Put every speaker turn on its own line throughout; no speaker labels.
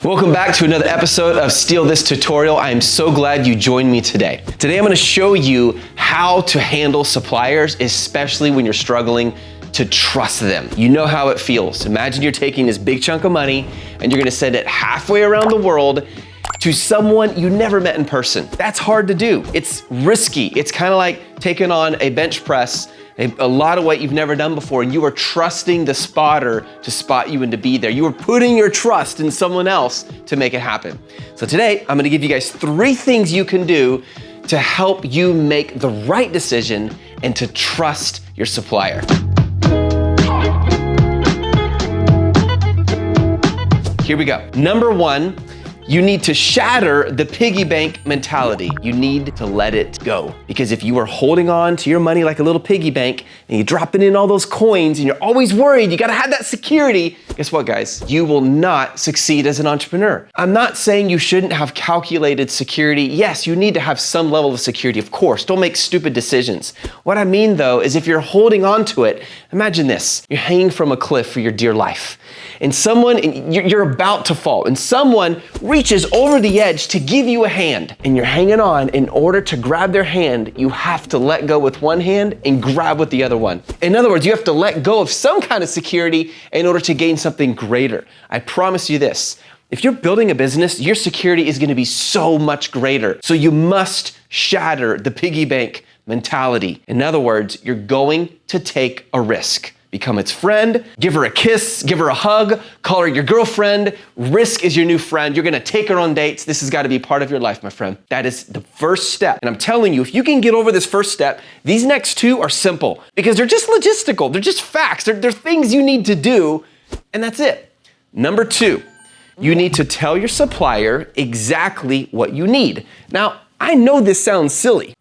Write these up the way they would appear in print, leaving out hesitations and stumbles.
Welcome back to another episode of Steal This Tutorial. I am so glad you joined me today. Today I'm going to show you how to handle suppliers, especially when you're struggling to trust them. You know how it feels. Imagine you're taking this big chunk of money and you're going to send it halfway around the world to someone you never met in person. That's hard to do. It's risky. It's kind of like taking on a bench press, a lot of weight you've never done before, and you are trusting the spotter to spot you and to be there. You are putting your trust in someone else to make it happen. So today, I'm gonna give you guys 3 things you can do to help you make the right decision and to trust your supplier. Here we go. Number 1, you need to shatter the piggy bank mentality. You need to let it go. Because if you are holding on to your money like a little piggy bank and you're dropping in all those coins and you're always worried, you gotta have that security, guess what, guys? You will not succeed as an entrepreneur. I'm not saying you shouldn't have calculated security. Yes, you need to have some level of security, of course. Don't make stupid decisions. What I mean though is if you're holding on to it, imagine this. You're hanging from a cliff for your dear life. And you're about to fall, and someone reaches over the edge to give you a hand, and you're hanging on. In order to grab their hand, you have to let go with one hand and grab with the other one. In other words, you have to let go of some kind of security in order to gain something greater. I promise you this, if you're building a business, your security is gonna be so much greater. So you must shatter the piggy bank mentality. In other words, you're going to take a risk. Become its friend, give her a kiss, give her a hug, call her your girlfriend. Risk is your new friend. You're gonna take her on dates. This has gotta be part of your life, my friend. That is the first step. And I'm telling you, if you can get over this first step, these next 2 are simple because they're just logistical. They're just facts. They're things you need to do, and that's it. Number 2, you need to tell your supplier exactly what you need. Now, I know this sounds silly.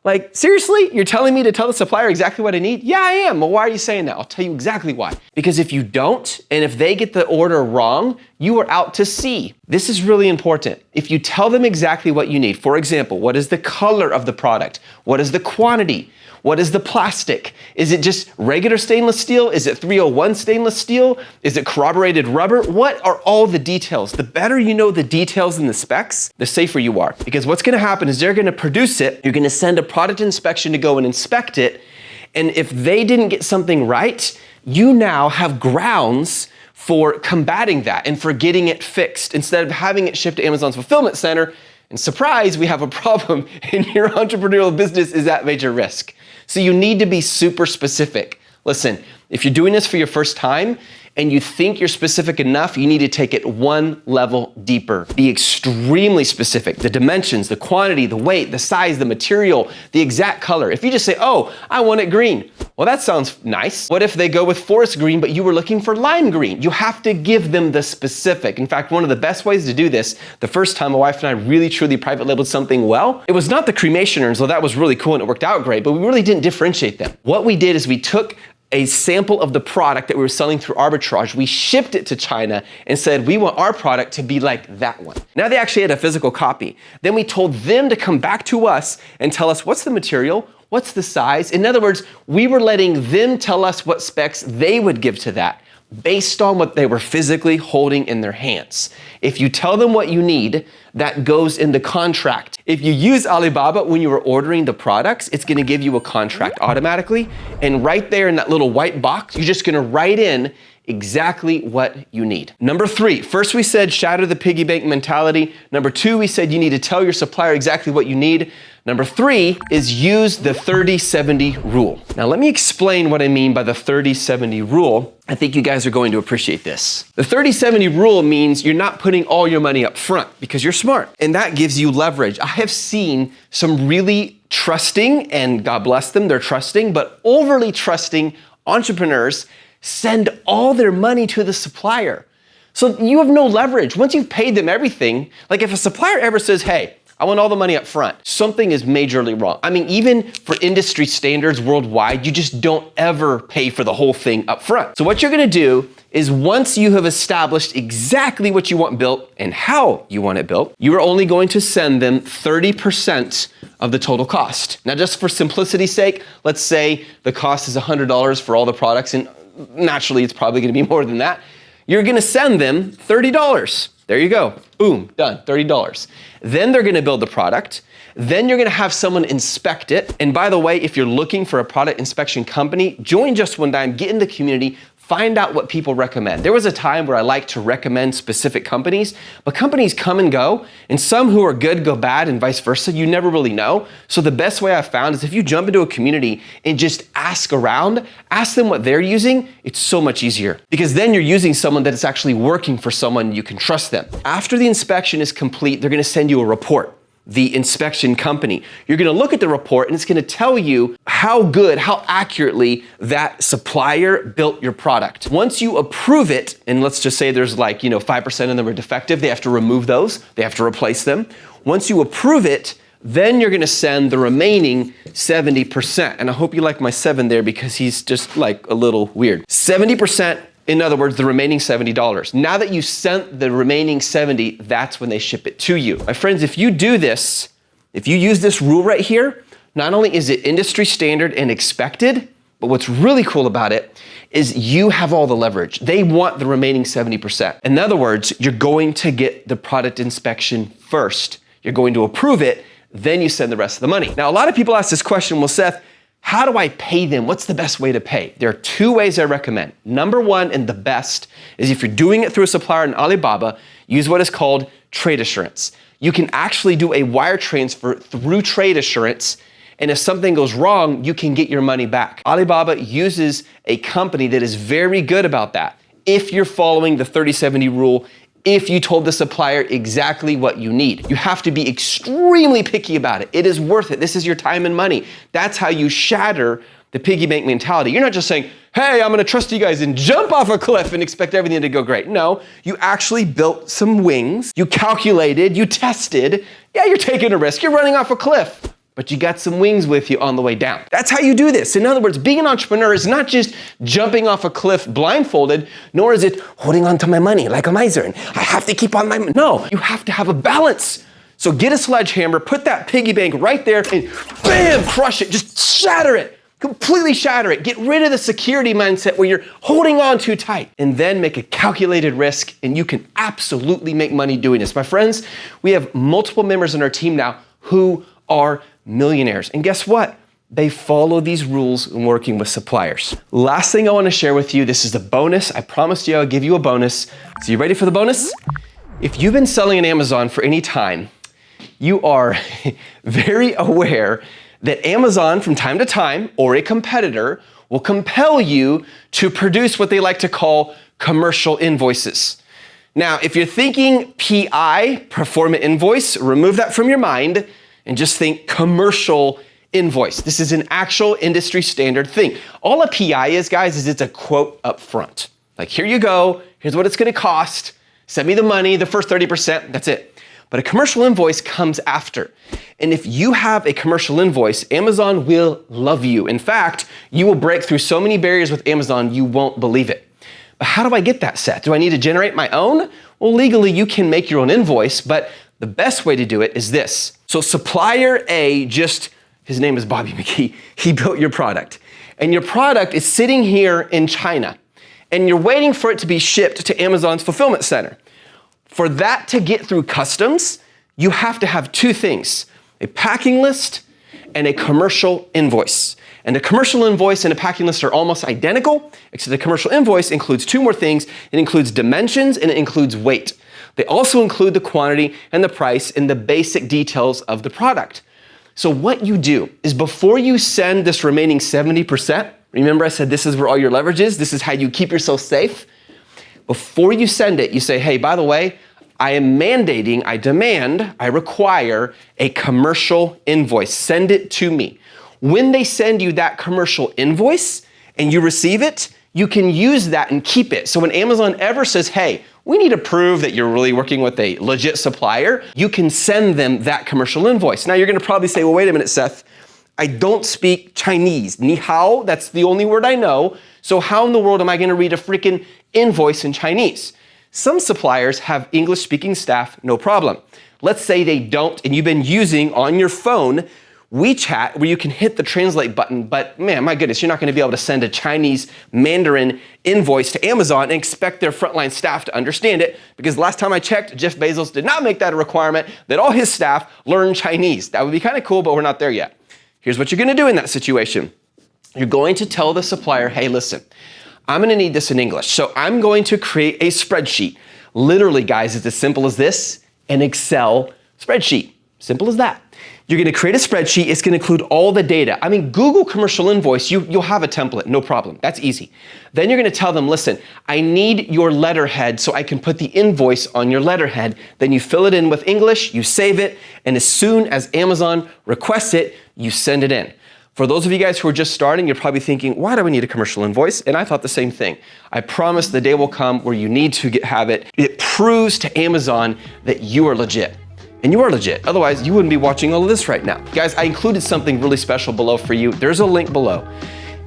Like, seriously? You're telling me to tell the supplier exactly what I need? Yeah, I am. Well, why are you saying that? I'll tell you exactly why. Because if you don't, and if they get the order wrong, you are out to sea. This is really important. If you tell them exactly what you need, for example, what is the color of the product? What is the quantity? What is the plastic? Is it just regular stainless steel? Is it 301 stainless steel? Is it corroborated rubber? What are all the details? The better you know the details and the specs, the safer you are. Because what's gonna happen is they're gonna produce it, you're gonna send a product inspection to go and inspect it, and if they didn't get something right, you now have grounds for combating that and for getting it fixed instead of having it shipped to Amazon's fulfillment center. And surprise, we have a problem and your entrepreneurial business is at major risk. So you need to be super specific. Listen, if you're doing this for your first time and you think you're specific enough, you need to take it one level deeper. Be extremely specific. The dimensions, the quantity, the weight, the size, the material, the exact color. If you just say, oh, I want it green. Well, that sounds nice. What if they go with forest green, but you were looking for lime green? You have to give them the specific. In fact, one of the best ways to do this, the first time my wife and I really truly private labeled something well, it was not the cremation urns, though that was really cool and it worked out great, but we really didn't differentiate them. What we did is we took a sample of the product that we were selling through arbitrage. We shipped it to China and said, we want our product to be like that one. Now they actually had a physical copy. Then we told them to come back to us and tell us what's the material, what's the size. In other words, we were letting them tell us what specs they would give to that based on what they were physically holding in their hands. If you tell them what you need, that goes in the contract. If you use Alibaba when you were ordering the products, it's gonna give you a contract automatically. And right there in that little white box, you're just gonna write in exactly what you need. Number 3, first we said shatter the piggy bank mentality. Number 2, we said you need to tell your supplier exactly what you need. Number 3 is use the 30-70 rule. Now let me explain what I mean by the 30-70 rule. I think you guys are going to appreciate this. The 30-70 rule means you're not putting all your money up front because you're smart, and that gives you leverage. I have seen some really trusting, and God bless them, they're trusting, but overly trusting entrepreneurs send all their money to the supplier. So you have no leverage. Once you've paid them everything, like if a supplier ever says, hey, I want all the money up front, something is majorly wrong. I mean, even for industry standards worldwide, you just don't ever pay for the whole thing up front. So what you're gonna do is once you have established exactly what you want built and how you want it built, you are only going to send them 30% of the total cost. Now, just for simplicity's sake, let's say the cost is $100 for all the products, and naturally it's probably gonna be more than that. You're gonna send them $30. There you go. Boom, done, $30. Then they're gonna build the product. Then you're gonna have someone inspect it. And by the way, if you're looking for a product inspection company, join Just One Dime, get in the community, find out what people recommend. There was a time where I like to recommend specific companies, but companies come and go, and some who are good go bad and vice versa. You never really know. So the best way I've found is if you jump into a community and just ask around, ask them what they're using, it's so much easier. Because then you're using someone that is actually working for someone you can trust them. After the inspection is complete, they're gonna send you a report. The inspection company. You're gonna look at the report and it's gonna tell you how good, how accurately that supplier built your product. Once you approve it, and let's just say there's 5% of them are defective, they have to remove those, they have to replace them. Once you approve it, then you're gonna send the remaining 70%. And I hope you like my 7 there because he's just like a little weird. 70%. In other words, the remaining $70. Now that you sent the remaining 70, that's when they ship it to you. My friends, if you do this, if you use this rule right here, not only is it industry standard and expected, but what's really cool about it is you have all the leverage. They want the remaining 70%. In other words, you're going to get the product inspection first. You're going to approve it, then you send the rest of the money. Now, a lot of people ask this question, well, Seth, how do I pay them? What's the best way to pay? There are 2 ways I recommend. Number 1, and the best, is if you're doing it through a supplier in Alibaba, use what is called trade assurance. You can actually do a wire transfer through trade assurance, and if something goes wrong, you can get your money back. Alibaba uses a company that is very good about that. If you're following the 30/70 rule, if you told the supplier exactly what you need. You have to be extremely picky about it. It is worth it. This is your time and money. That's how you shatter the piggy bank mentality. You're not just saying, hey, I'm gonna trust you guys and jump off a cliff and expect everything to go great. No, you actually built some wings, you calculated, you tested. Yeah, you're taking a risk, you're running off a cliff, but you got some wings with you on the way down. That's how you do this. In other words, being an entrepreneur is not just jumping off a cliff blindfolded, nor is it holding on to my money like a miser and I have to keep on my money. No, you have to have a balance. So get a sledgehammer, put that piggy bank right there and bam, crush it, just shatter it, completely shatter it. Get rid of the security mindset where you're holding on too tight and then make a calculated risk and you can absolutely make money doing this. My friends, we have multiple members in our team now who are millionaires. And guess what? They follow these rules when working with suppliers. Last thing I want to share with you, this is a bonus. I promised you I'll give you a bonus. So you ready for the bonus? If you've been selling on Amazon for any time, you are very aware that Amazon from time to time or a competitor will compel you to produce what they like to call commercial invoices. Now, if you're thinking PI, performance invoice, remove that from your mind and just think commercial invoice. This is an actual industry standard thing. All a PI is, guys, is it's a quote up front. Like, here you go, here's what it's gonna cost, send me the money, the first 30%, that's it. But a commercial invoice comes after. And if you have a commercial invoice, Amazon will love you. In fact, you will break through so many barriers with Amazon, you won't believe it. But how do I get that set? Do I need to generate my own? Well, legally, you can make your own invoice, but the best way to do it is this. So supplier A his name is Bobby McGee, he built your product. And your product is sitting here in China. And you're waiting for it to be shipped to Amazon's fulfillment center. For that to get through customs, you have to have 2 things, a packing list and a commercial invoice. And a commercial invoice and a packing list are almost identical, except the commercial invoice includes 2 more things. It includes dimensions and it includes weight. They also include the quantity and the price and the basic details of the product. So what you do is before you send this remaining 70%, remember I said this is where all your leverage is, this is how you keep yourself safe. Before you send it, you say, hey, by the way, I am mandating, I demand, I require a commercial invoice. Send it to me. When they send you that commercial invoice and you receive it, you can use that and keep it. So when Amazon ever says, hey, we need to prove that you're really working with a legit supplier, you can send them that commercial invoice. Now you're gonna probably say, well, wait a minute, Seth, I don't speak Chinese. Ni hao, that's the only word I know. So how in the world am I gonna read a freaking invoice in Chinese? Some suppliers have English speaking staff, no problem. Let's say they don't, and you've been using on your phone WeChat, where you can hit the translate button, but man, my goodness, you're not gonna be able to send a Chinese Mandarin invoice to Amazon and expect their frontline staff to understand it, because last time I checked, Jeff Bezos did not make that a requirement that all his staff learn Chinese. That would be kind of cool, but we're not there yet. Here's what you're gonna do in that situation. You're going to tell the supplier, hey, listen, I'm gonna need this in English, so I'm going to create a spreadsheet. Literally, guys, it's as simple as this, an Excel spreadsheet. Simple as that. You're gonna create a spreadsheet, it's gonna include all the data. I mean, Google commercial invoice, you'll have a template, no problem, that's easy. Then you're gonna tell them, listen, I need your letterhead so I can put the invoice on your letterhead. Then you fill it in with English, you save it, and as soon as Amazon requests it, you send it in. For those of you guys who are just starting, you're probably thinking, why do we need a commercial invoice? And I thought the same thing. I promise the day will come where you need to have it. It proves to Amazon that you are legit. And you are legit, otherwise you wouldn't be watching all of this right now. Guys, I included something really special below for you. There's a link below.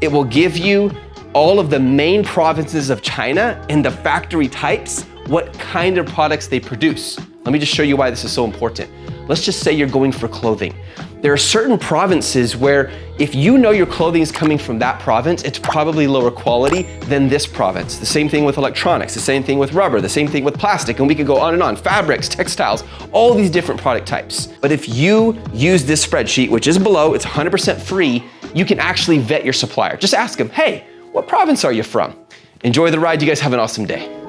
It will give you all of the main provinces of China and the factory types, what kind of products they produce. Let me just show you why this is so important. Let's just say you're going for clothing. There are certain provinces where if you know your clothing is coming from that province, it's probably lower quality than this province. The same thing with electronics, the same thing with rubber, the same thing with plastic, and we could go on and on. Fabrics, textiles, all these different product types. But if you use this spreadsheet, which is below, it's 100% free, you can actually vet your supplier. Just ask them, hey, what province are you from? Enjoy the ride, you guys have an awesome day.